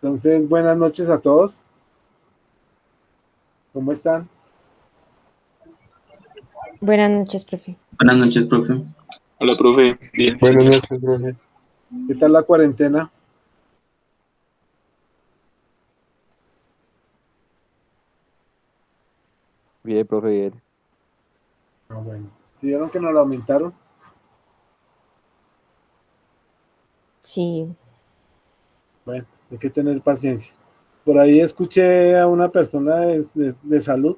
Entonces, buenas noches a todos. ¿Cómo están? Buenas noches, profe. Buenas noches, profe. Hola, profe. Bien, Buenas señor. noches, profe. ¿Qué tal la cuarentena? Bien, profe, bien. Ah, bueno. ¿Sí vieron que nos la aumentaron? Sí, Bueno, hay que tener paciencia. Por ahí escuché a una persona de salud,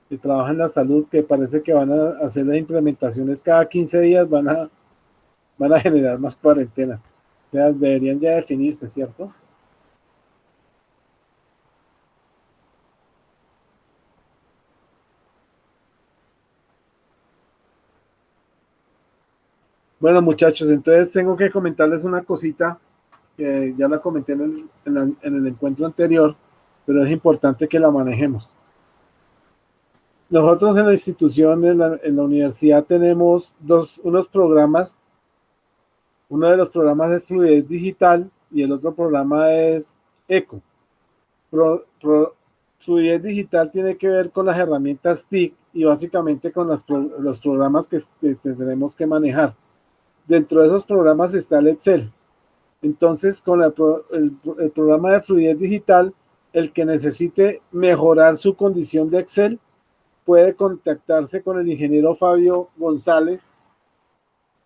que trabaja en la salud, que parece que van a hacer las implementaciones cada 15 días, van a generar más cuarentena. O sea, deberían ya definirse, ¿cierto? Bueno, muchachos, entonces tengo que comentarles una cosita que ya la comenté en el encuentro anterior, pero es importante que la manejemos. Nosotros en la institución, en la universidad, tenemos unos programas. Uno de los programas es Fluidez Digital y el otro programa es ECO. Fluidez Digital tiene que ver con las herramientas TIC y básicamente con los programas que tenemos que manejar. Dentro de esos programas está el Excel. Entonces, con el programa de Fluidez Digital, el que necesite mejorar su condición de Excel puede contactarse con el ingeniero Fabio González.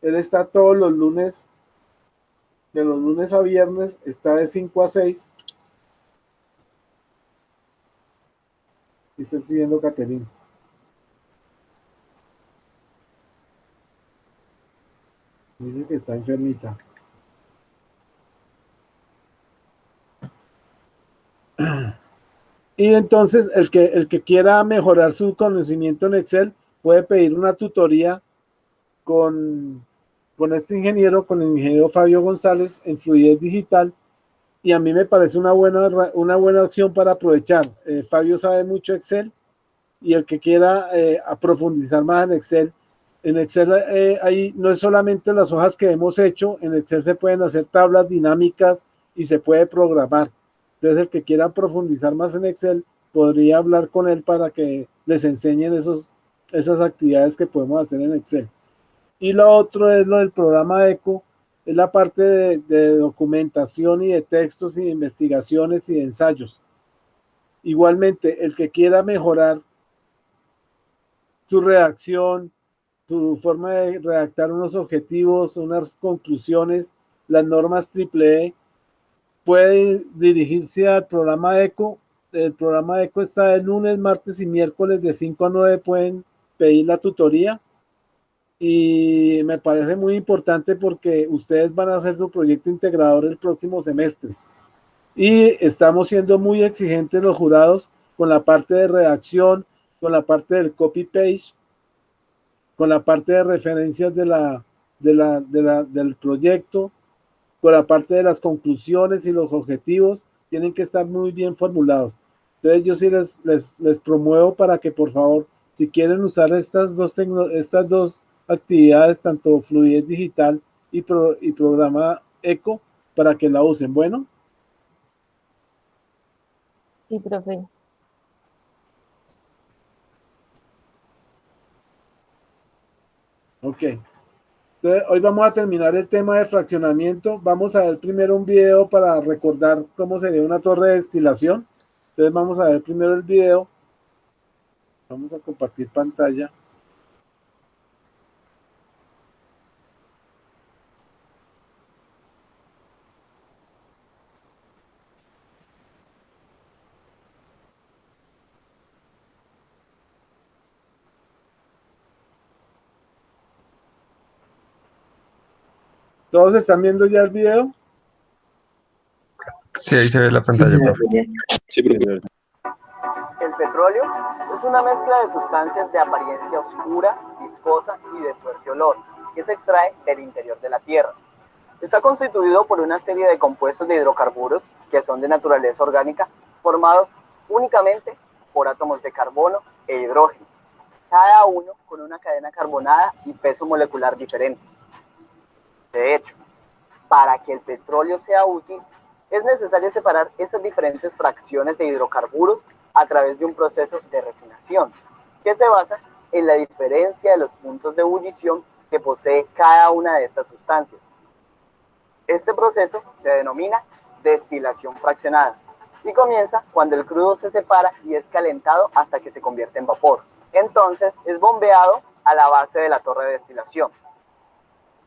Él está todos los lunes, de los lunes a viernes, está de 5 a 6. Y está siguiendo Caterina. Dice que está enfermita. Y entonces el que quiera mejorar su conocimiento en Excel puede pedir una tutoría con, con este ingeniero, con el ingeniero Fabio González en Fluidez Digital. Y a mí me parece una buena opción para aprovechar. Fabio sabe mucho Excel y el que quiera profundizar más en Excel ahí no es solamente las hojas que hemos hecho, en Excel se pueden hacer tablas dinámicas y se puede programar. Entonces el que quiera profundizar más en Excel podría hablar con él para que les enseñen esas actividades que podemos hacer en Excel. Y lo otro es lo del programa ECO, es la parte de documentación y de textos y de investigaciones y de ensayos. Igualmente, el que quiera mejorar su redacción, su forma de redactar unos objetivos, unas conclusiones, las normas triple E, puede dirigirse al programa ECO. El programa ECO está de lunes, martes y miércoles de 5 a 9, pueden pedir la tutoría. Y me parece muy importante porque ustedes van a hacer su proyecto integrador el próximo semestre. Y estamos siendo muy exigentes los jurados con la parte de redacción, con la parte del copy-page, con la parte de referencias del proyecto, con la parte de las conclusiones y los objetivos, tienen que estar muy bien formulados. Entonces yo sí les promuevo para que por favor, si quieren usar estas dos actividades, tanto Fluidez Digital y programa ECO, para que la usen. Bueno, sí, profe. ok. Entonces, hoy vamos a terminar el tema de fraccionamiento. Vamos a ver primero un video para recordar cómo sería una torre de destilación. Entonces vamos a ver primero el video. Vamos a compartir pantalla. ¿Todos están viendo ya el video? Sí, ahí se ve la pantalla, profe. Sí, profe. El petróleo es una mezcla de sustancias de apariencia oscura, viscosa y de fuerte olor, que se extrae del interior de la Tierra. Está constituido por una serie de compuestos de hidrocarburos que son de naturaleza orgánica, formados únicamente por átomos de carbono e hidrógeno, cada uno con una cadena carbonada y peso molecular diferente. De hecho, para que el petróleo sea útil, Es necesario separar estas diferentes fracciones de hidrocarburos a través de un proceso de refinación, que se basa en la diferencia de los puntos de ebullición que posee cada una de estas sustancias. Este proceso se denomina destilación fraccionada y comienza cuando el crudo se separa y es calentado hasta que se convierte en vapor. Entonces es bombeado a la base de la torre de destilación.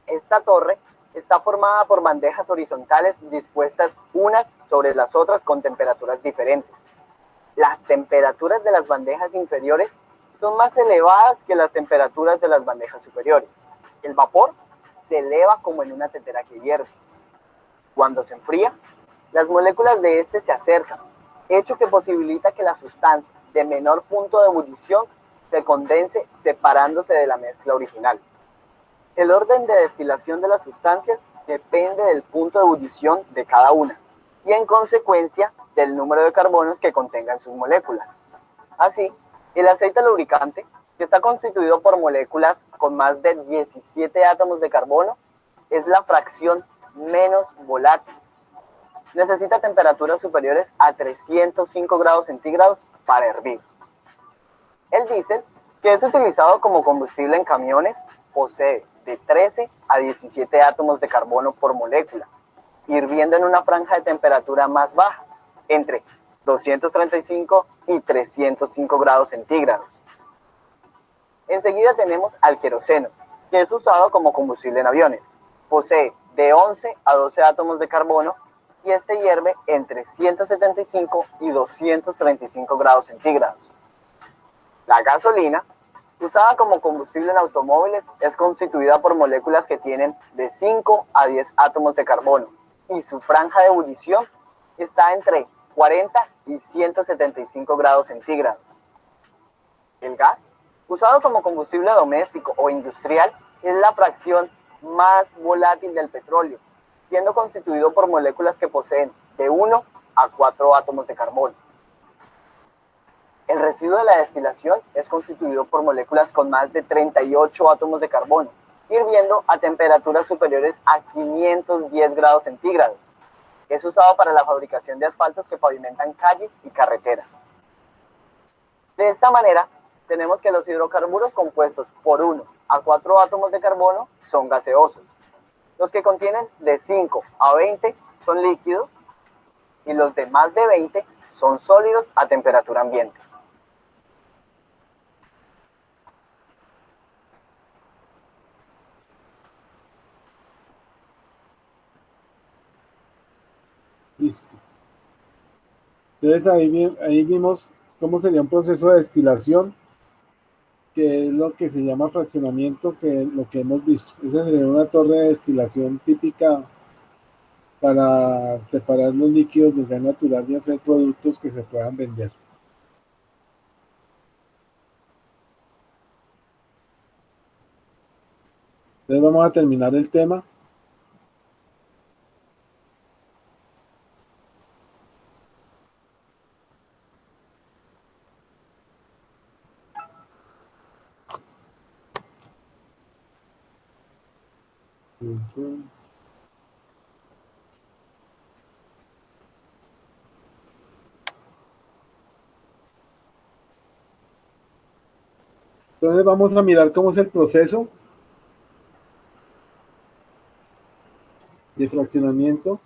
Esta torre está formada por bandejas horizontales dispuestas unas sobre las otras con temperaturas diferentes. Las temperaturas de las bandejas inferiores son más elevadas que las temperaturas de las bandejas superiores. El vapor se eleva como en una tetera que hierve. Cuando se enfría, las moléculas de este se acercan, hecho que posibilita que la sustancia de menor punto de ebullición se condense separándose de la mezcla original. El orden de destilación de las sustancias depende del punto de ebullición de cada una y en consecuencia del número de carbonos que contengan sus moléculas. Así, el aceite lubricante, que está constituido por moléculas con más de 17 átomos de carbono, es la fracción menos volátil. Necesita temperaturas superiores a 305 grados centígrados para hervir. El diésel, que es utilizado como combustible en camiones, posee de 13 a 17 átomos de carbono por molécula, hirviendo en una franja de temperatura más baja, entre 235 y 305 grados centígrados. Enseguida tenemos al queroseno, que es usado como combustible en aviones. Posee de 11 a 12 átomos de carbono y este hierve entre 175 y 235 grados centígrados. La gasolina, usada como combustible en automóviles, es constituida por moléculas que tienen de 5 a 10 átomos de carbono y su franja de ebullición está entre 40 y 175 grados centígrados. El gas, usado como combustible doméstico o industrial, es la fracción más volátil del petróleo, siendo constituido por moléculas que poseen de 1 a 4 átomos de carbono. El residuo de la destilación es constituido por moléculas con más de 38 átomos de carbono, hirviendo a temperaturas superiores a 510 grados centígrados. Es usado para la fabricación de asfaltos que pavimentan calles y carreteras. De esta manera, tenemos que los hidrocarburos compuestos por 1 a 4 átomos de carbono son gaseosos. Los que contienen de 5 a 20 son líquidos y los de más de 20 son sólidos a temperatura ambiente. Listo. Entonces ahí vimos cómo sería un proceso de destilación, que es lo que se llama fraccionamiento, que es lo que hemos visto. Esa sería una torre de destilación típica para separar los líquidos del gas natural y hacer productos que se puedan vender. Entonces vamos a terminar el tema. Entonces vamos a mirar cómo es el proceso de fraccionamiento.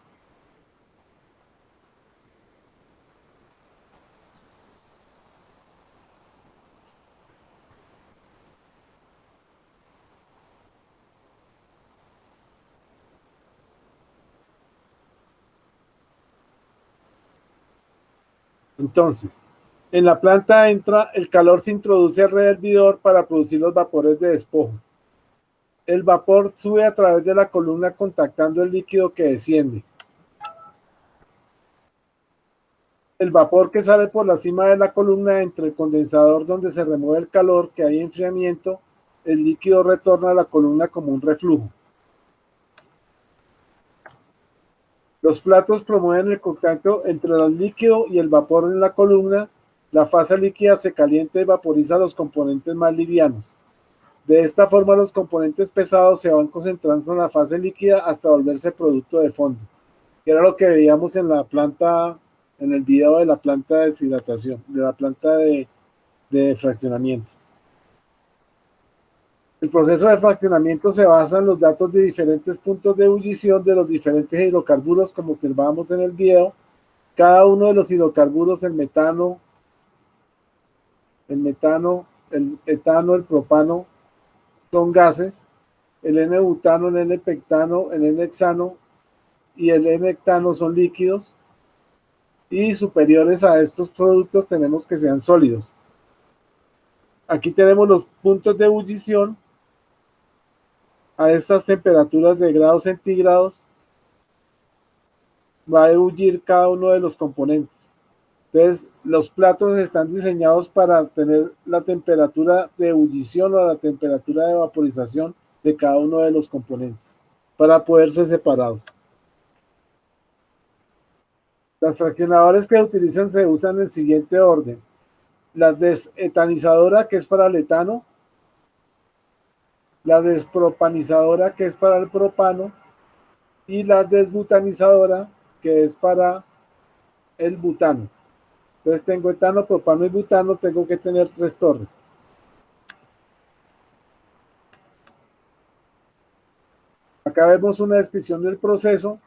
Entonces, en la planta entra, el calor se introduce al rehervidor para producir los vapores de despojo. El vapor sube a través de la columna contactando el líquido que desciende. El vapor que sale por la cima de la columna entre el condensador donde se remueve el calor que hay enfriamiento, el líquido retorna a la columna como un reflujo. Los platos promueven el contacto entre el líquido y el vapor en la columna. La fase líquida se calienta y vaporiza los componentes más livianos. De esta forma, los componentes pesados se van concentrando en la fase líquida hasta volverse producto de fondo. que era lo que veíamos en la planta, en el video de la planta de deshidratación, de la planta de fraccionamiento. El proceso de fraccionamiento se basa en los datos de diferentes puntos de ebullición de los diferentes hidrocarburos, como observamos en el video. Cada uno de los hidrocarburos, el metano, el etano, el propano, son gases. El N-butano, el N-pectano, el N-hexano y el N-hectano son líquidos. Y superiores a estos productos tenemos que sean sólidos. Aquí tenemos los puntos de ebullición a estas temperaturas de grados centígrados. Va a ebullir cada uno de los componentes. Entonces, los platos están diseñados para tener la temperatura de ebullición o la temperatura de vaporización de cada uno de los componentes para poder ser separados. Las fraccionadores que se usan en el siguiente orden. La desetanizadora, que es para el etano, la despropanizadora, que es para el propano, y la desbutanizadora, que es para el butano. Entonces tengo etano, propano y butano, tengo que tener 3 torres. Acá vemos una descripción del proceso,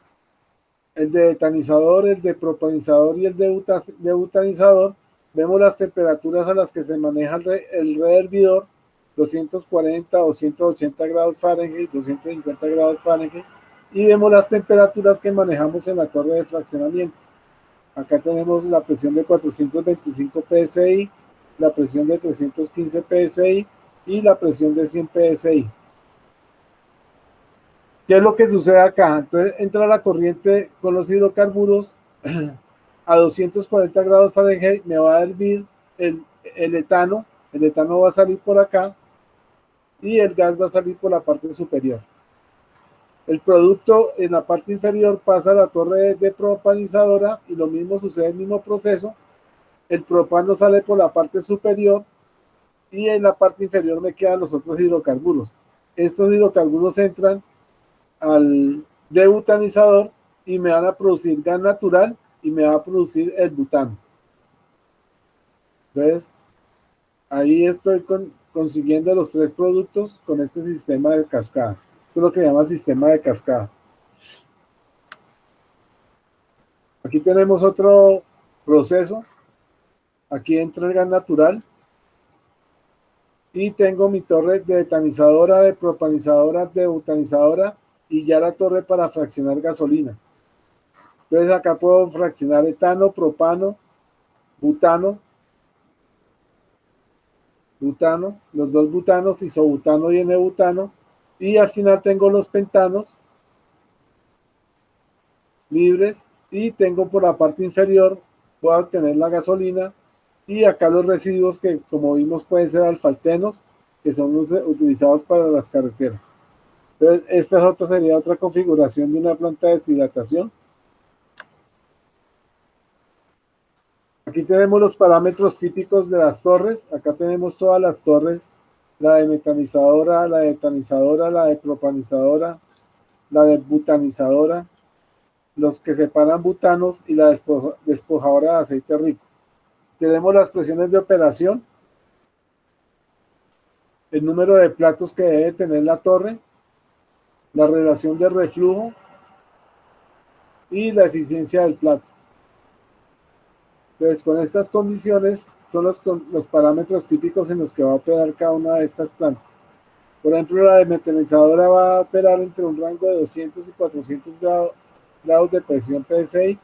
el de etanizador, el de propanizador y el de butanizador. Vemos las temperaturas a las que se maneja el rehervidor, 240 o 180 grados Fahrenheit, 250 grados Fahrenheit, y vemos las temperaturas que manejamos en la torre de fraccionamiento. Acá tenemos la presión de 425 psi, la presión de 315 psi y la presión de 100 psi. ¿Qué es lo que sucede acá? Entonces entra la corriente con los hidrocarburos a 240 grados Fahrenheit, me va a hervir el etano va a salir por acá y el gas va a salir por la parte superior. El producto en la parte inferior pasa a la torre de propanizadora y lo mismo sucede, el mismo proceso. El propano sale por la parte superior y en la parte inferior me quedan los otros hidrocarburos. Estos hidrocarburos entran al debutanizador y me van a producir gas natural y me va a producir el butano. Entonces, ahí estoy consiguiendo los 3 productos con este sistema de cascada. Esto es lo que se llama sistema de cascada. Aquí tenemos otro proceso. Aquí entra el gas natural. Y tengo mi torre de etanizadora, de propanizadora, de butanizadora y ya la torre para fraccionar gasolina. Entonces acá puedo fraccionar etano, propano, butano, los 2 butanos, isobutano y N-butano, y al final tengo los pentanos libres y tengo por la parte inferior, puedo obtener la gasolina y acá los residuos que como vimos pueden ser alfaltenos que son utilizados para las carreteras. Entonces esta sería otra configuración de una planta de deshidratación. Aquí tenemos los parámetros típicos de las torres. Acá tenemos todas las torres, la de metanizadora, la de etanizadora, la de propanizadora, la de butanizadora, los que separan butanos y la despojadora de aceite rico. Tenemos las presiones de operación, el número de platos que debe tener la torre, la relación de reflujo y la eficiencia del plato. Entonces, con estas condiciones son los parámetros típicos en los que va a operar cada una de estas plantas. Por ejemplo, la demetanizadora va a operar entre un rango de 200 y 400 grados de presión PSI.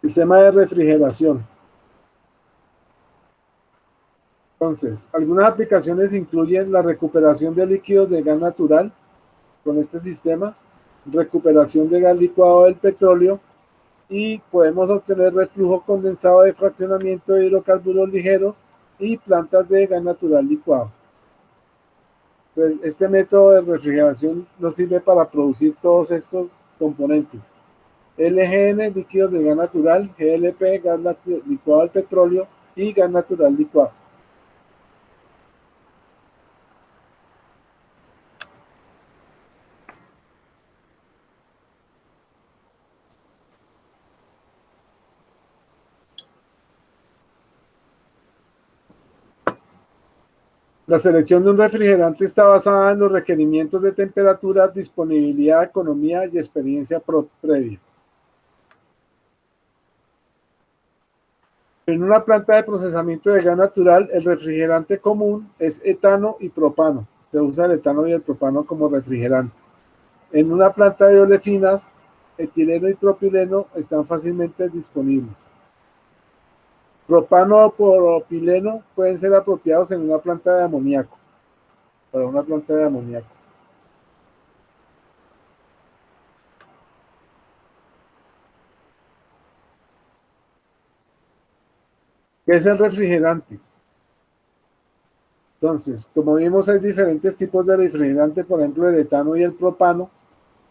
Sistema de refrigeración. Entonces, algunas aplicaciones incluyen la recuperación de líquidos de gas natural con este sistema, recuperación de gas licuado del petróleo y podemos obtener reflujo condensado de fraccionamiento de hidrocarburos ligeros y plantas de gas natural licuado. Entonces, este método de refrigeración nos sirve para producir todos estos componentes. LGN, líquidos de gas natural, GLP, gas licuado del petróleo y gas natural licuado. La selección de un refrigerante está basada en los requerimientos de temperatura, disponibilidad, economía y experiencia previa. En una planta de procesamiento de gas natural, el refrigerante común es etano y propano. Se usa el etano y el propano como refrigerante. En una planta de olefinas, etileno y propileno están fácilmente disponibles. Propano o propileno pueden ser apropiados en una planta de amoníaco, para una planta de amoníaco. ¿Qué es el refrigerante? Entonces, como vimos, hay diferentes tipos de refrigerante, por ejemplo, el etano y el propano.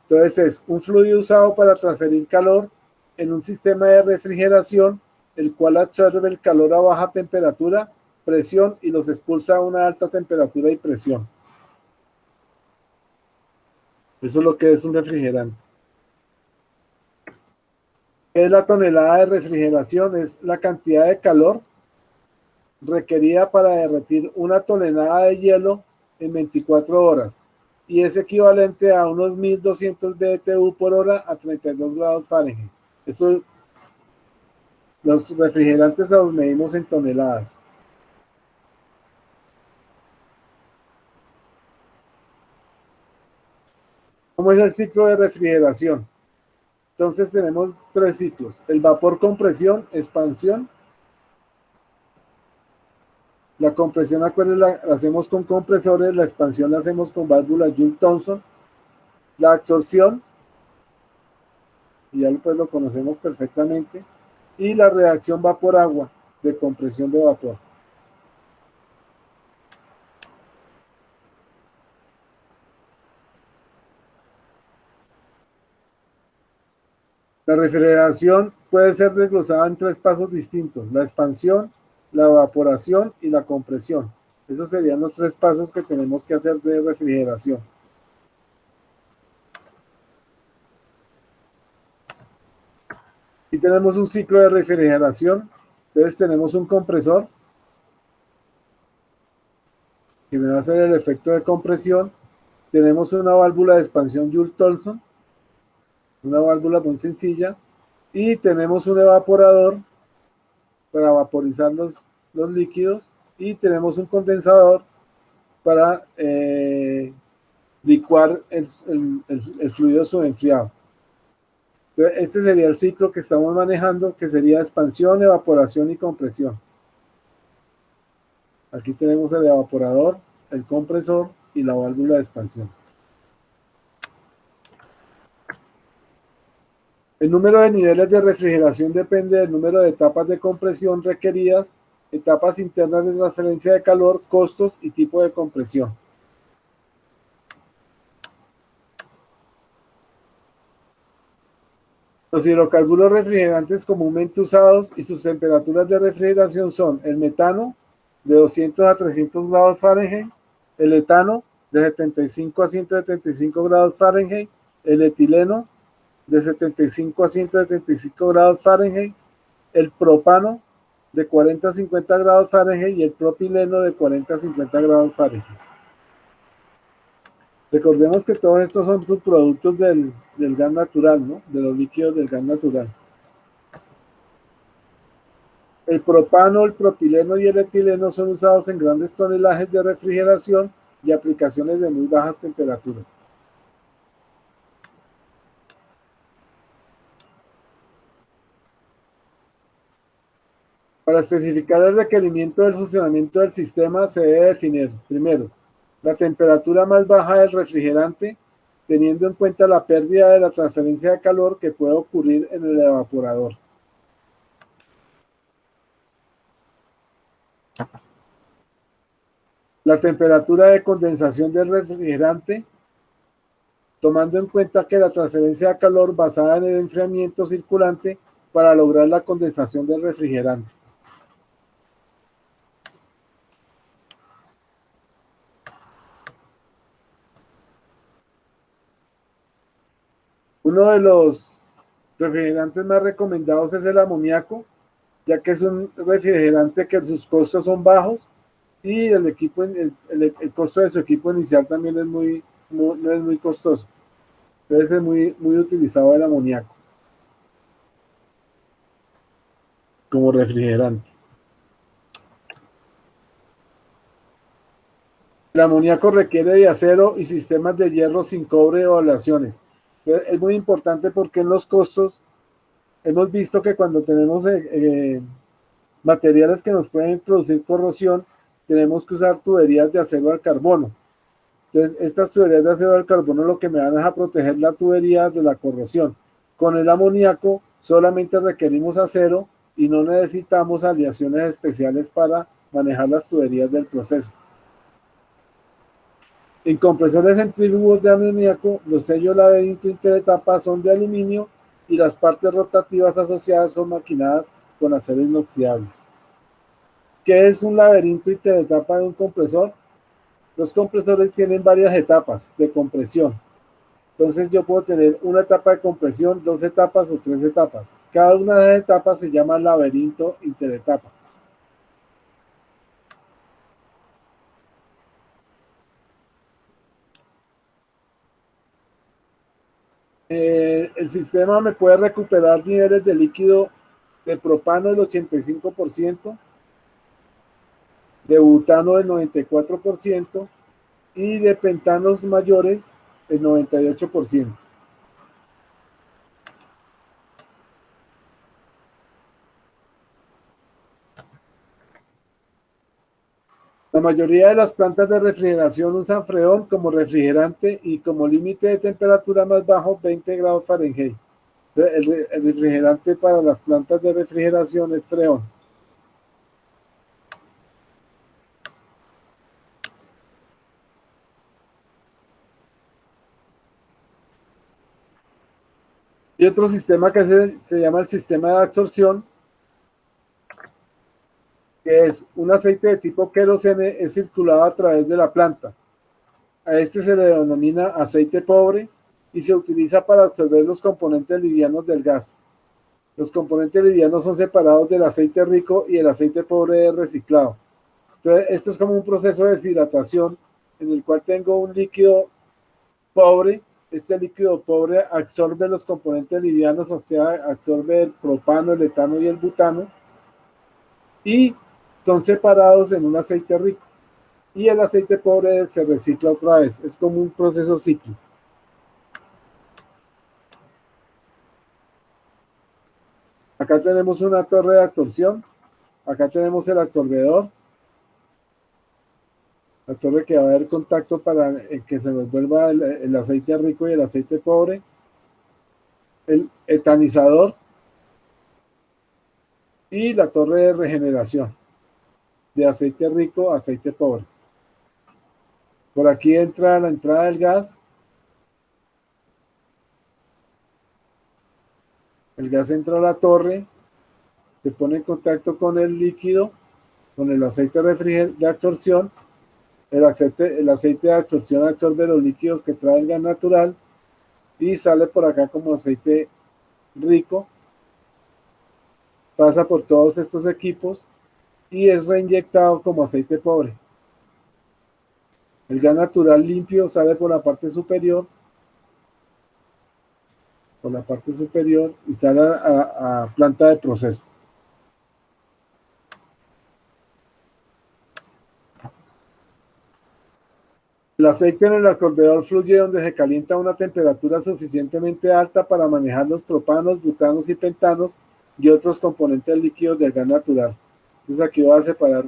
Entonces, es un fluido usado para transferir calor en un sistema de refrigeración, el cual absorbe el calor a baja temperatura, presión y los expulsa a una alta temperatura y presión. Eso es lo que es un refrigerante. ¿Qué es la tonelada de refrigeración? Es la cantidad de calor requerida para derretir una tonelada de hielo en 24 horas y es equivalente a unos 1200 BTU por hora a 32 grados Fahrenheit. Eso, los refrigerantes los medimos en toneladas. ¿Cómo es el ciclo de refrigeración? Entonces tenemos tres ciclos: el vapor, compresión, expansión. La compresión, acuérdense, la hacemos con compresores, la expansión la hacemos con válvulas Joule-Thomson. La absorción, y ya pues lo conocemos perfectamente, y la reacción vapor-agua de compresión de vapor. La refrigeración puede ser desglosada en tres pasos distintos: la expansión, la evaporación y la compresión. Esos serían los tres pasos que tenemos que hacer de refrigeración. Aquí tenemos un ciclo de refrigeración. Entonces tenemos un compresor que me va a hacer el efecto de compresión. Tenemos una válvula de expansión Joule-Thomson, una válvula muy sencilla, y tenemos un evaporador para vaporizar los líquidos, y tenemos un condensador para licuar el fluido subenfriado. Entonces, este sería el ciclo que estamos manejando, que sería expansión, evaporación y compresión. Aquí tenemos el evaporador, el compresor y la válvula de expansión. El número de niveles de refrigeración depende del número de etapas de compresión requeridas, etapas internas de transferencia de calor, costos y tipo de compresión. Los hidrocarburos refrigerantes comúnmente usados y sus temperaturas de refrigeración son el metano de 200 a 300 grados Fahrenheit, el etano de 75 a 175 grados Fahrenheit, el etileno de 75 a 175 grados Fahrenheit, el propano de 40 a 50 grados Fahrenheit y el propileno de 40 a 50 grados Fahrenheit. Recordemos que todos estos son subproductos del gas natural, ¿no? De los líquidos del gas natural. El propano, el propileno y el etileno son usados en grandes tonelajes de refrigeración y aplicaciones de muy bajas temperaturas. Para especificar el requerimiento del funcionamiento del sistema se debe definir, primero, la temperatura más baja del refrigerante, teniendo en cuenta la pérdida de la transferencia de calor que puede ocurrir en el evaporador. La temperatura de condensación del refrigerante, tomando en cuenta que la transferencia de calor basada en el enfriamiento circulante para lograr la condensación del refrigerante. Uno de los refrigerantes más recomendados es el amoníaco, ya que es un refrigerante que sus costos son bajos y el equipo, el costo de su equipo inicial también es no es muy costoso. Entonces es muy utilizado el amoníaco como refrigerante. El amoníaco requiere de acero y sistemas de hierro sin cobre o aleaciones. Entonces, es muy importante porque en los costos hemos visto que cuando tenemos materiales que nos pueden producir corrosión, tenemos que usar tuberías de acero al carbono. Entonces, estas tuberías de acero al carbono lo que me van es a proteger la tubería de la corrosión. Con el amoníaco solamente requerimos acero y no necesitamos aleaciones especiales para manejar las tuberías del proceso. En compresores centrífugos de amoníaco, los sellos laberinto interetapa son de aluminio y las partes rotativas asociadas son maquinadas con acero inoxidable. ¿Qué es un laberinto interetapa de un compresor? Los compresores tienen varias etapas de compresión. Entonces yo puedo tener una etapa de compresión, 2 etapas o 3 etapas. Cada una de las etapas se llama laberinto interetapa. El sistema me puede recuperar niveles de líquido de propano del 85%, de butano del 94% y de pentanos mayores el 98%. La mayoría de las plantas de refrigeración usan freón como refrigerante y como límite de temperatura más bajo 20 grados Fahrenheit. El refrigerante para las plantas de refrigeración es freón. Y otro sistema que se llama el sistema de absorción, que es un aceite de tipo querosene, es circulado a través de la planta. A este se le denomina aceite pobre y se utiliza para absorber los componentes livianos del gas. Los componentes livianos son separados del aceite rico y el aceite pobre es reciclado. Entonces, esto es como un proceso de deshidratación en el cual tengo un líquido pobre. Este líquido pobre absorbe los componentes livianos, o sea, absorbe el propano, el etano y el butano, y son separados en un aceite rico. Y el aceite pobre se recicla otra vez. Es como un proceso cíclico. Acá tenemos una torre de absorción. Acá tenemos el absorbedor. La torre que va a haber contacto para que se revuelva el aceite rico y el aceite pobre. El etanizador. Y la torre de regeneración. De aceite rico a aceite pobre. Por aquí entra la entrada del gas. El gas entra a la torre, se pone en contacto con el líquido, con el aceite de absorción. El aceite de absorción absorbe los líquidos que trae el gas natural y sale por acá como aceite rico. Pasa por todos estos equipos y es reinyectado como aceite pobre. El gas natural limpio sale por la parte superior. Y sale a planta de proceso. El aceite en el absorbedor fluye donde se calienta a una temperatura suficientemente alta para manejar los propanos, butanos y pentanos y otros componentes líquidos del gas natural. Entonces aquí voy a separar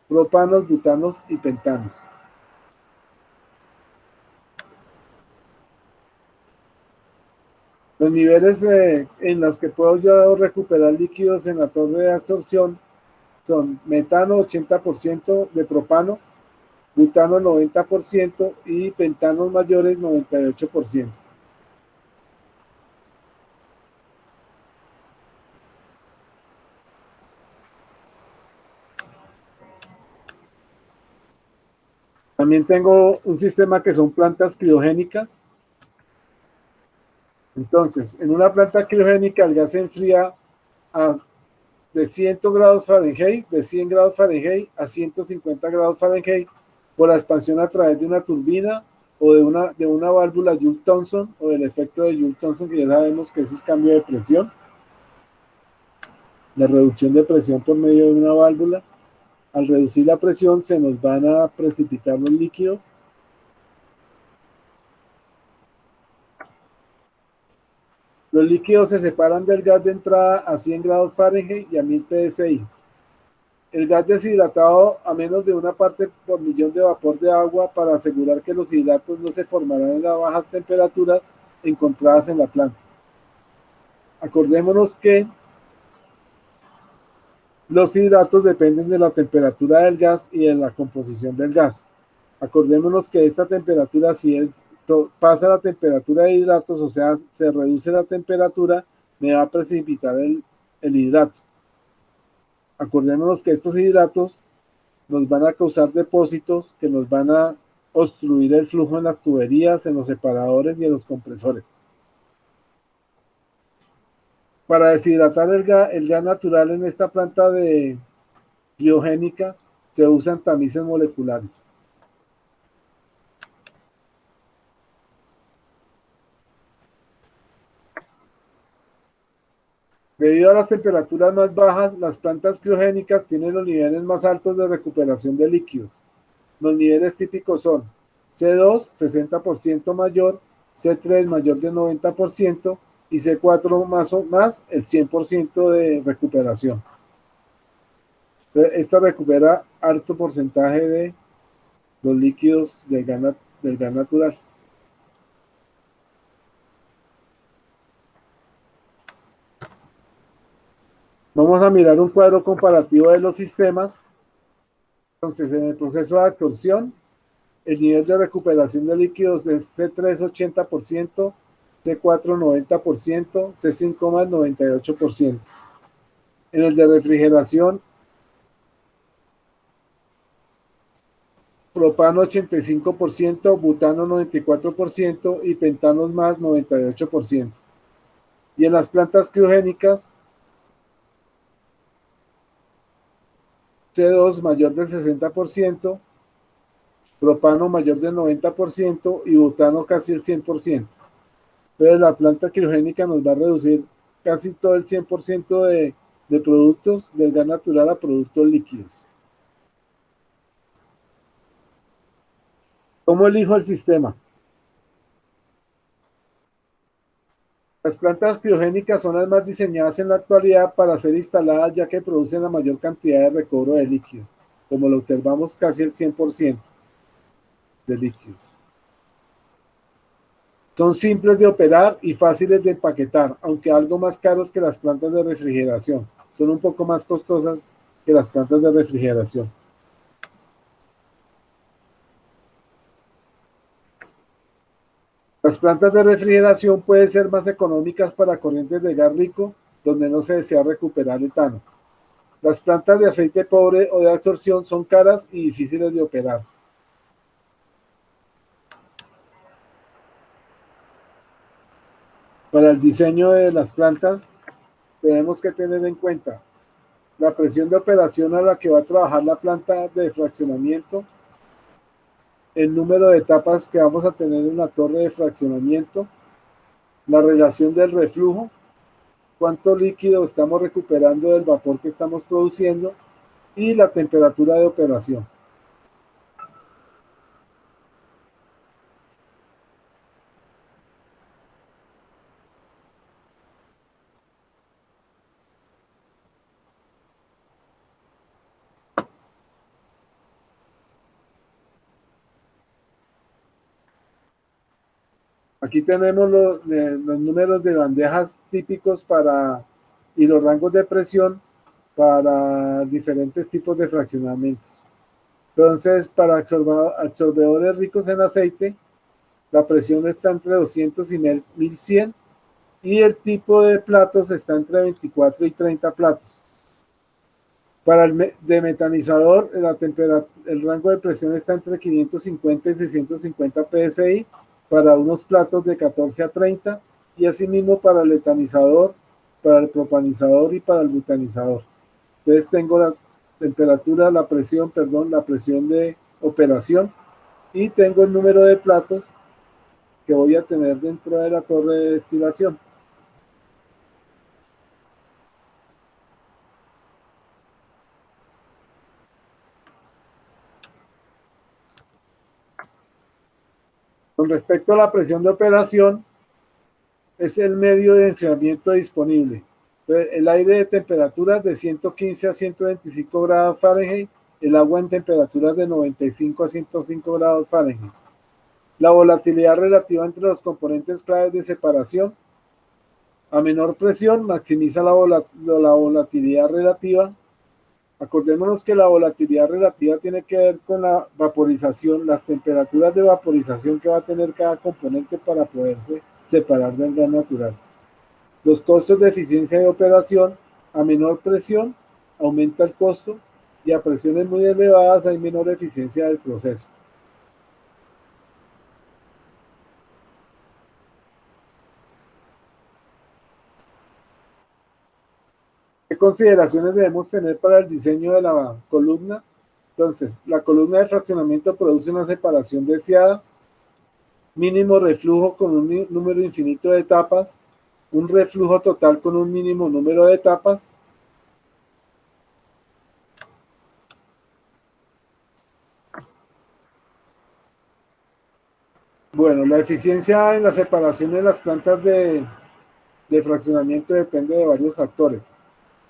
propanos, butanos y pentanos. Los niveles en los que puedo yo recuperar líquidos en la torre de absorción son metano 80% de propano, butano 90% y pentanos mayores 98%. También tengo un sistema que son plantas criogénicas. Entonces, en una planta criogénica el gas se enfría a de 100 grados Fahrenheit, de 100 grados Fahrenheit a 150 grados Fahrenheit por la expansión a través de una turbina o de una válvula Joule-Thomson o del efecto de Joule-Thomson, que ya sabemos que es el cambio de presión, la reducción de presión por medio de una válvula. Al reducir la presión se nos van a precipitar los líquidos. Los líquidos se separan del gas de entrada a 100 grados Fahrenheit y a 1000 psi. El gas deshidratado a menos de una parte por millón de vapor de agua para asegurar que los hidratos no se formarán en las bajas temperaturas encontradas en la planta. Acordémonos que los hidratos dependen de la temperatura del gas y de la composición del gas. Acordémonos que esta temperatura, si pasa la temperatura de hidratos, o sea, se reduce la temperatura, me va a precipitar el hidrato. Acordémonos que estos hidratos nos van a causar depósitos que nos van a obstruir el flujo en las tuberías, en los separadores y en los compresores. Para deshidratar el gas natural en esta planta criogénica se usan tamices moleculares. Debido a las temperaturas más bajas, las plantas criogénicas tienen los niveles más altos de recuperación de líquidos. Los niveles típicos son C2, 60% mayor, C3 mayor del 90% y C4 más el 100% de recuperación. Entonces, esta recupera alto porcentaje de los líquidos del gas natural. Vamos a mirar un cuadro comparativo de los sistemas. Entonces, en el proceso de absorción, el nivel de recuperación de líquidos es C3 80%, C4 90%, C5 más 98%. En el de refrigeración, propano 85%, butano 94% y pentanos más 98%. Y en las plantas criogénicas, C2 mayor del 60%, propano mayor del 90% y butano casi el 100%. Entonces la planta criogénica nos va a reducir casi todo el 100% de productos del gas natural a productos líquidos. ¿Cómo elijo el sistema? Las plantas criogénicas son las más diseñadas en la actualidad para ser instaladas, ya que producen la mayor cantidad de recobro de líquido, como lo observamos casi el 100% de líquidos. Son simples de operar y fáciles de empaquetar, aunque algo más caros que las plantas de refrigeración. Son un poco más costosas que las plantas de refrigeración. Las plantas de refrigeración pueden ser más económicas para corrientes de gas rico, donde no se desea recuperar etano. Las plantas de aceite pobre o de absorción son caras y difíciles de operar. Para el diseño de las plantas, tenemos que tener en cuenta la presión de operación a la que va a trabajar la planta de fraccionamiento, el número de etapas que vamos a tener en la torre de fraccionamiento, la relación del reflujo, cuánto líquido estamos recuperando del vapor que estamos produciendo y la temperatura de operación. Aquí tenemos los números de bandejas típicos y los rangos de presión para diferentes tipos de fraccionamientos. Entonces, para absorbedores ricos en aceite, la presión está entre 200 y 1100 y el tipo de platos está entre 24 y 30 platos. Para el de metanizador, el rango de presión está entre 550 y 650 psi para unos platos de 14 a 30 y asimismo para el etanizador, para el propanizador y para el butanizador. Entonces tengo la temperatura, la presión de operación, y tengo el número de platos que voy a tener dentro de la torre de destilación. Con respecto a la presión de operación, es el medio de enfriamiento disponible. Entonces, el aire de temperaturas de 115 a 125 grados Fahrenheit, el agua en temperaturas de 95 a 105 grados Fahrenheit. La volatilidad relativa entre los componentes claves de separación. A menor presión maximiza la volatilidad relativa. Acordémonos que la volatilidad relativa tiene que ver con la vaporización, las temperaturas de vaporización que va a tener cada componente para poderse separar del gas natural. Los costos de eficiencia de operación: a menor presión aumenta el costo, y a presiones muy elevadas hay menor eficiencia del proceso. ¿Qué consideraciones debemos tener para el diseño de la columna? Entonces, la columna de fraccionamiento produce una separación deseada, mínimo reflujo con un número infinito de etapas, un reflujo total con un mínimo número de etapas. Bueno, la eficiencia en la separación de las plantas de fraccionamiento depende de varios factores.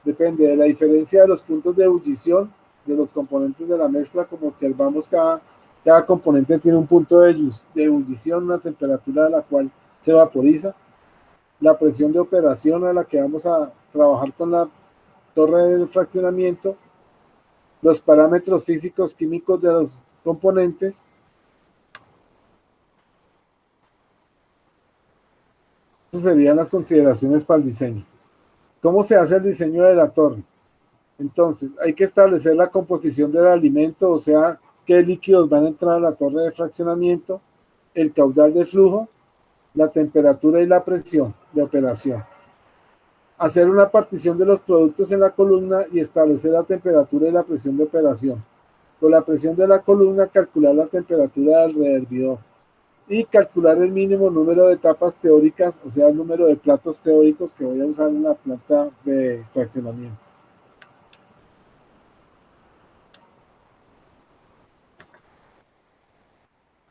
Depende de la diferencia de los puntos de ebullición de los componentes de la mezcla. Como observamos, cada componente tiene un punto de ebullición, una temperatura a la cual se vaporiza. La presión de operación a la que vamos a trabajar con la torre de fraccionamiento, los parámetros físicos químicos de los componentes. Esas serían las consideraciones para el diseño. ¿Cómo se hace el diseño de la torre? Entonces, hay que establecer la composición del alimento, o sea, qué líquidos van a entrar a la torre de fraccionamiento, el caudal de flujo, la temperatura y la presión de operación. Hacer una partición de los productos en la columna y establecer la temperatura y la presión de operación. Con la presión de la columna, calcular la temperatura del rehervidor y calcular el mínimo número de etapas teóricas, o sea, el número de platos teóricos que voy a usar en la planta de fraccionamiento.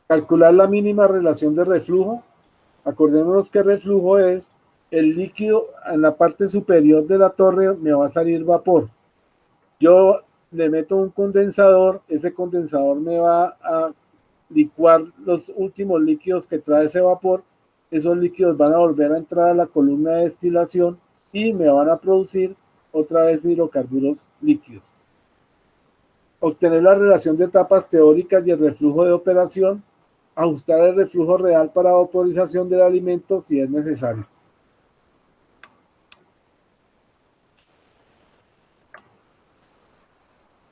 Calcular la mínima relación de reflujo. Acordémonos que reflujo es el líquido en la parte superior de la torre, me va a salir vapor. Yo le meto un condensador, ese condensador me va a licuar los últimos líquidos que trae ese vapor. Esos líquidos van a volver a entrar a la columna de destilación y me van a producir otra vez hidrocarburos líquidos. Obtener la relación de etapas teóricas y el reflujo de operación. Ajustar el reflujo real para vaporización del alimento si es necesario.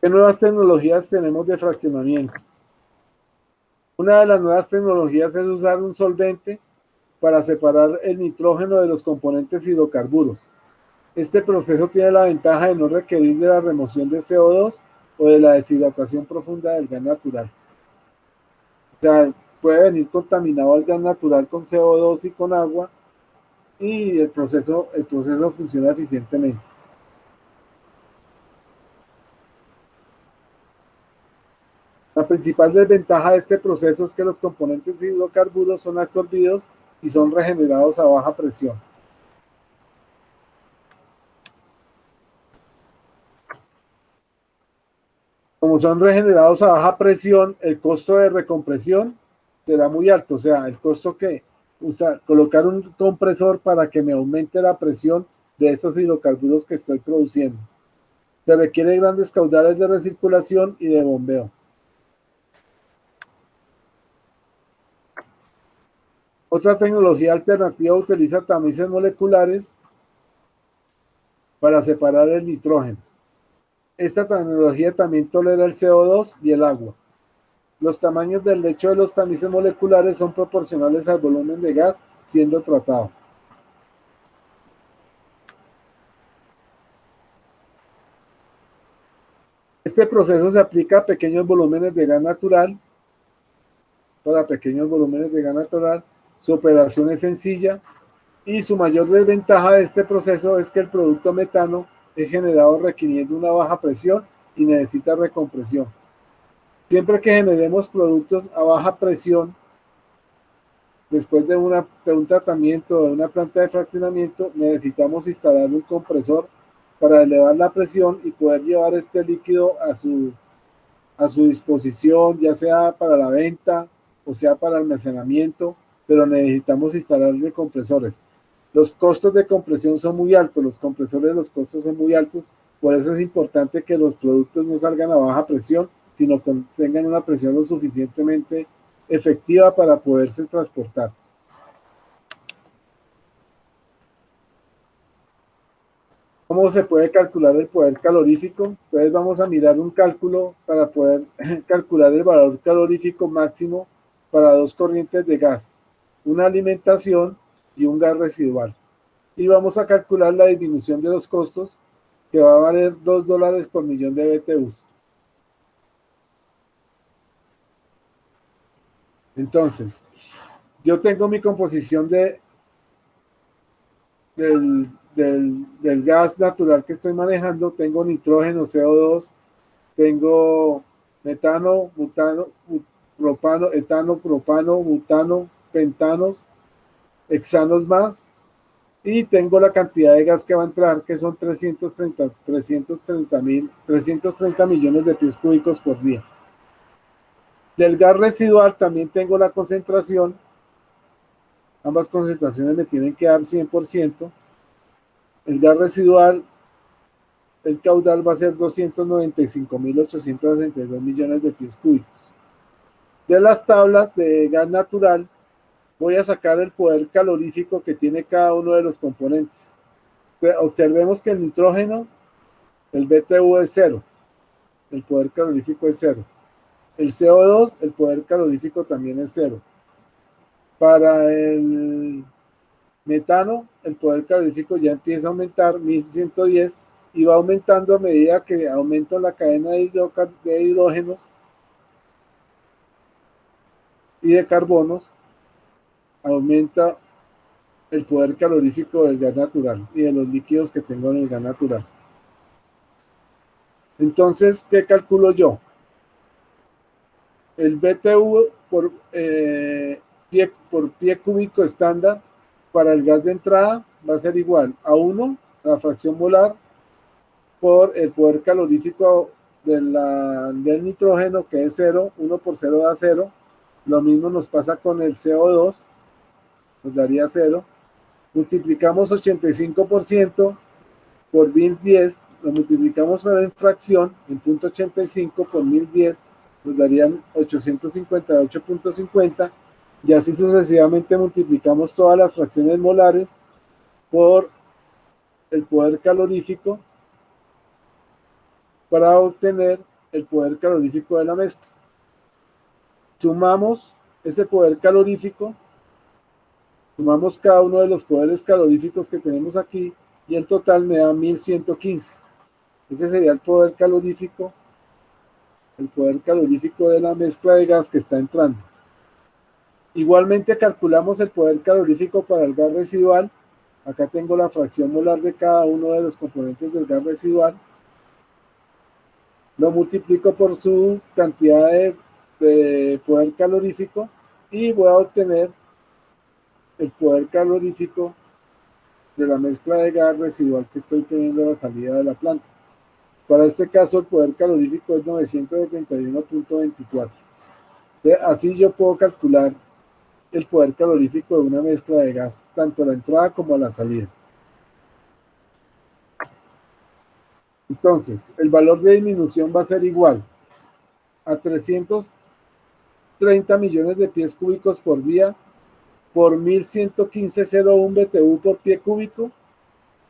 ¿Qué nuevas tecnologías tenemos de fraccionamiento? Una de las nuevas tecnologías es usar un solvente para separar el nitrógeno de los componentes hidrocarburos. Este proceso tiene la ventaja de no requerir de la remoción de CO2 o de la deshidratación profunda del gas natural. O sea, puede venir contaminado el gas natural con CO2 y con agua, y el proceso funciona eficientemente. La principal desventaja de este proceso es que los componentes hidrocarburos son absorbidos y son regenerados a baja presión. Como son regenerados a baja presión, el costo de recompresión será muy alto. O sea, el costo que colocar un compresor para que me aumente la presión de estos hidrocarburos que estoy produciendo. Se requiere grandes caudales de recirculación y de bombeo. Otra tecnología alternativa utiliza tamices moleculares para separar el nitrógeno. Esta tecnología también tolera el CO2 y el agua. Los tamaños del lecho de los tamices moleculares son proporcionales al volumen de gas siendo tratado. Este proceso se aplica a pequeños volúmenes de gas natural. Para pequeños volúmenes de gas natural, su operación es sencilla y su mayor desventaja de este proceso es que el producto metano es generado requiriendo una baja presión y necesita recompresión. Siempre que generemos productos a baja presión, después de un tratamiento de una planta de fraccionamiento, necesitamos instalar un compresor para elevar la presión y poder llevar este líquido a su disposición, ya sea para la venta o sea para almacenamiento, pero necesitamos instalarle compresores. Los costos de compresión son muy altos, los compresores, los costos son muy altos, por eso es importante que los productos no salgan a baja presión, sino que tengan una presión lo suficientemente efectiva para poderse transportar. ¿Cómo se puede calcular el poder calorífico? Entonces vamos a mirar un cálculo para poder calcular el valor calorífico máximo para dos corrientes de gas, una alimentación y un gas residual. Y vamos a calcular la disminución de los costos, que va a valer $2 por millón de BTUs. Entonces, yo tengo mi composición del gas natural que estoy manejando. Tengo nitrógeno, CO2, tengo metano, butano, propano, etano, propano, butano, pentanos, hexanos más, y tengo la cantidad de gas que va a entrar, que son 330 millones de pies cúbicos por día. Del gas residual también tengo la concentración. Ambas concentraciones me tienen que dar 100%. El gas residual, el caudal va a ser 295.862 millones de pies cúbicos. De las tablas de gas natural, voy a sacar el poder calorífico que tiene cada uno de los componentes. Observemos que el nitrógeno, el BTU es 0. El poder calorífico es 0. El CO2, el poder calorífico también es 0. Para el metano, el poder calorífico ya empieza a aumentar, 1110, y va aumentando a medida que aumento la cadena de hidrógenos y de carbonos, aumenta el poder calorífico del gas natural y de los líquidos que tengo en el gas natural. Entonces, ¿qué calculo yo? El BTU por pie cúbico estándar para el gas de entrada va a ser igual a 1, la fracción molar, por el poder calorífico del nitrógeno, que es 0, 1 por 0 da 0. Lo mismo nos pasa con el CO2, nos daría 0. Multiplicamos 85% por 1010, lo multiplicamos por la fracción en 0.85 por 1010, nos darían 858.50, y así sucesivamente multiplicamos todas las fracciones molares por el poder calorífico para obtener el poder calorífico de la mezcla. Sumamos ese poder calorífico, sumamos cada uno de los poderes caloríficos que tenemos aquí, y el total me da 1115. Ese sería el poder calorífico de la mezcla de gas que está entrando. Igualmente calculamos el poder calorífico para el gas residual. Acá tengo la fracción molar de cada uno de los componentes del gas residual. Lo multiplico por su cantidad de poder calorífico y voy a obtener el poder calorífico de la mezcla de gas residual que estoy teniendo a la salida de la planta. Para este caso el poder calorífico es 971.24. Así yo puedo calcular el poder calorífico de una mezcla de gas, tanto a la entrada como a la salida. Entonces, el valor de disminución va a ser igual a 330 millones de pies cúbicos por día por 1115.01 BTU por pie cúbico,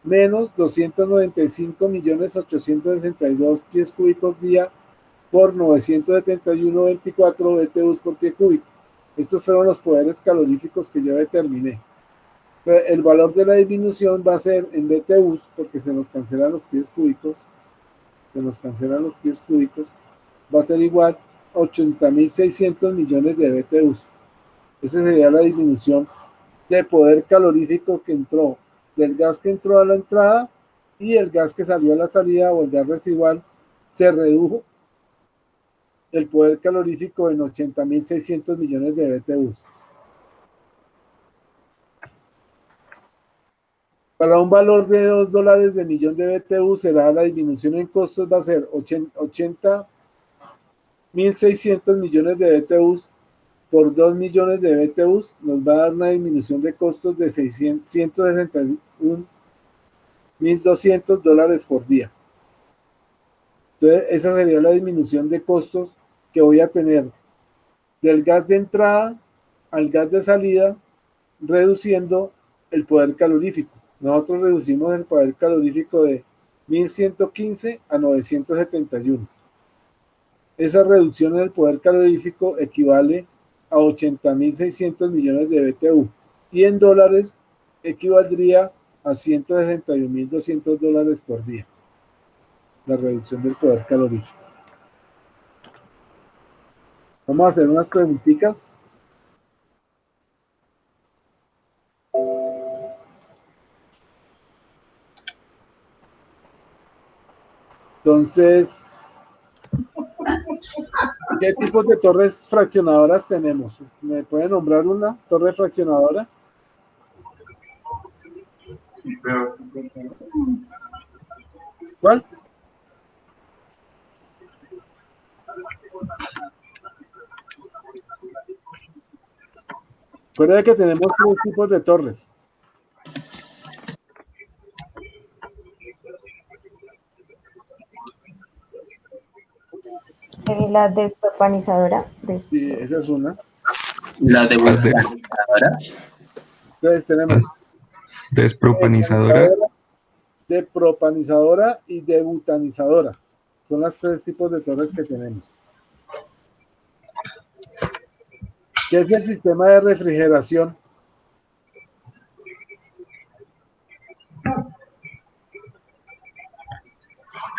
menos 295.862 pies cúbicos día por 971.24 BTUs por pie cúbico. Estos fueron los poderes caloríficos que yo determiné. El valor de la disminución va a ser en BTUs, porque se nos cancelan los pies cúbicos, que nos cancelan los pies cúbicos, va a ser igual a 80.600 millones de BTUs. Esa sería la disminución de poder calorífico que entró, del gas que entró a la entrada y el gas que salió a la salida, o el gas residual, se redujo el poder calorífico en 80.600 millones de BTUs. Para un valor de $2 de millón de BTU, será la disminución en costos, va a ser 80.600 millones de BTUs por 2 millones de BTUs, nos va a dar una disminución de costos de $161.200 por día. Entonces, esa sería la disminución de costos que voy a tener del gas de entrada al gas de salida, reduciendo el poder calorífico. Nosotros reducimos el poder calorífico de 1.115 a 971. Esa reducción en el poder calorífico equivale a 80.600 millones de BTU y en dólares equivaldría a $161.200 por día. La reducción del poder calorífico. Vamos a hacer unas preguntitas. Entonces, ¿qué tipos de torres fraccionadoras tenemos? ¿Me pueden nombrar una torre fraccionadora? ¿Cuál? Recuerda que tenemos 3 tipos de torres. La despropanizadora. Sí, esa es una. La depropanizadora. Entonces tenemos Despropanizadora. depropanizadora y debutanizadora. Son los 3 tipos de torres que tenemos. ¿Qué es el sistema de refrigeración?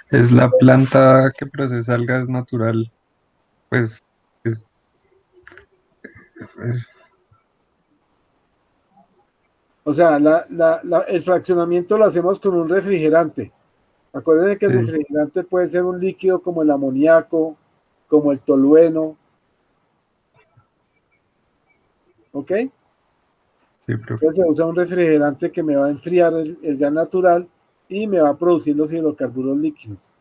Es la planta que procesa el gas natural. Pues es O sea, el fraccionamiento lo hacemos con un refrigerante. Acuérdense que el Sí. refrigerante puede ser un líquido como el amoníaco, como el tolueno. ¿Ok? sí, profe. Entonces se usa un refrigerante que me va a enfriar el gas natural y me va a producir los hidrocarburos líquidos.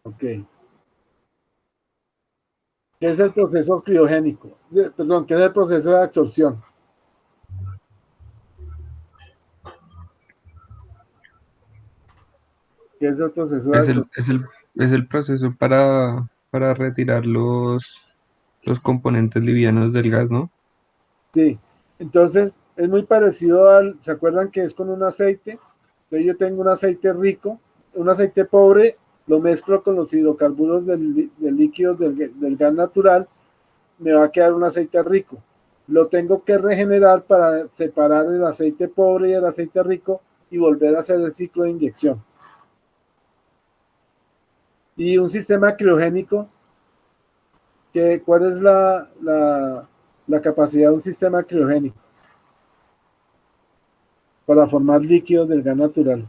Ok. ¿Qué es el proceso criogénico? Perdón, ¿qué es el proceso de absorción? ¿Qué es el proceso de Es el, absorción? es el proceso para retirar los componentes livianos del gas, ¿no? Sí, entonces es muy parecido ¿se acuerdan que es con un aceite? Entonces yo tengo un aceite rico, un aceite pobre, lo mezclo con los hidrocarburos del líquido del gas natural, me va a quedar un aceite rico. Lo tengo que regenerar para separar el aceite pobre y el aceite rico y volver a hacer el ciclo de inyección. Y un sistema criogénico, ¿cuál es la capacidad de un sistema criogénico? Para formar líquidos del gas natural.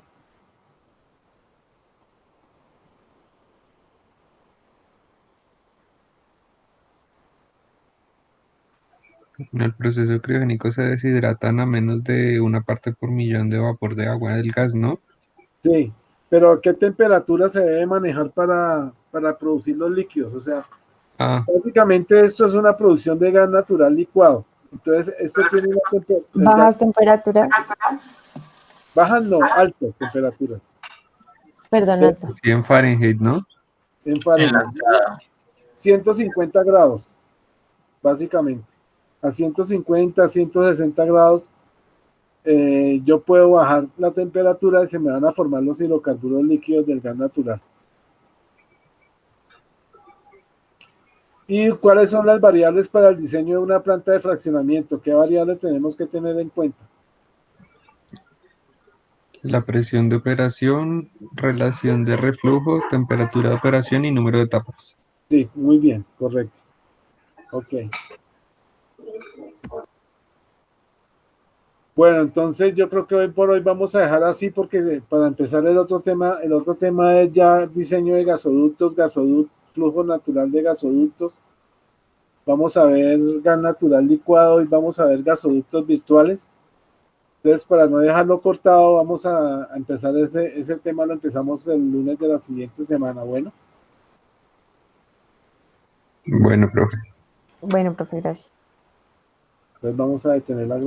En el proceso criogénico se deshidratan a menos de 1 parte por millón de vapor de agua del gas, ¿no? Sí, pero ¿a qué temperatura se debe manejar para producir los líquidos? O sea, Ah, básicamente esto es una producción de gas natural licuado. Entonces, esto tiene una temperatura. Bajas temperaturas. Bajas, no, altas temperaturas. Perdón, altas. sí, en Fahrenheit, ¿no? En En la Fahrenheit. entrada. 150 grados, básicamente. A 150, 160 grados, yo puedo bajar la temperatura y se me van a formar los hidrocarburos líquidos del gas natural. ¿Y cuáles son las variables para el diseño de una planta de fraccionamiento? ¿Qué variable tenemos que tener en cuenta? La presión de operación, relación de reflujo, temperatura de operación y número de etapas. Sí, muy bien, correcto. Ok. Bueno, entonces yo creo que hoy por hoy vamos a dejar así porque para empezar el otro tema es ya diseño de gasoductos, flujo natural de gasoductos. Vamos a ver gas natural licuado y vamos a ver gasoductos virtuales. Entonces, para no dejarlo cortado, vamos a empezar ese tema, lo empezamos el lunes de la siguiente semana. Bueno, Bueno, profe. Bueno, profe, gracias. entonces vamos a detener la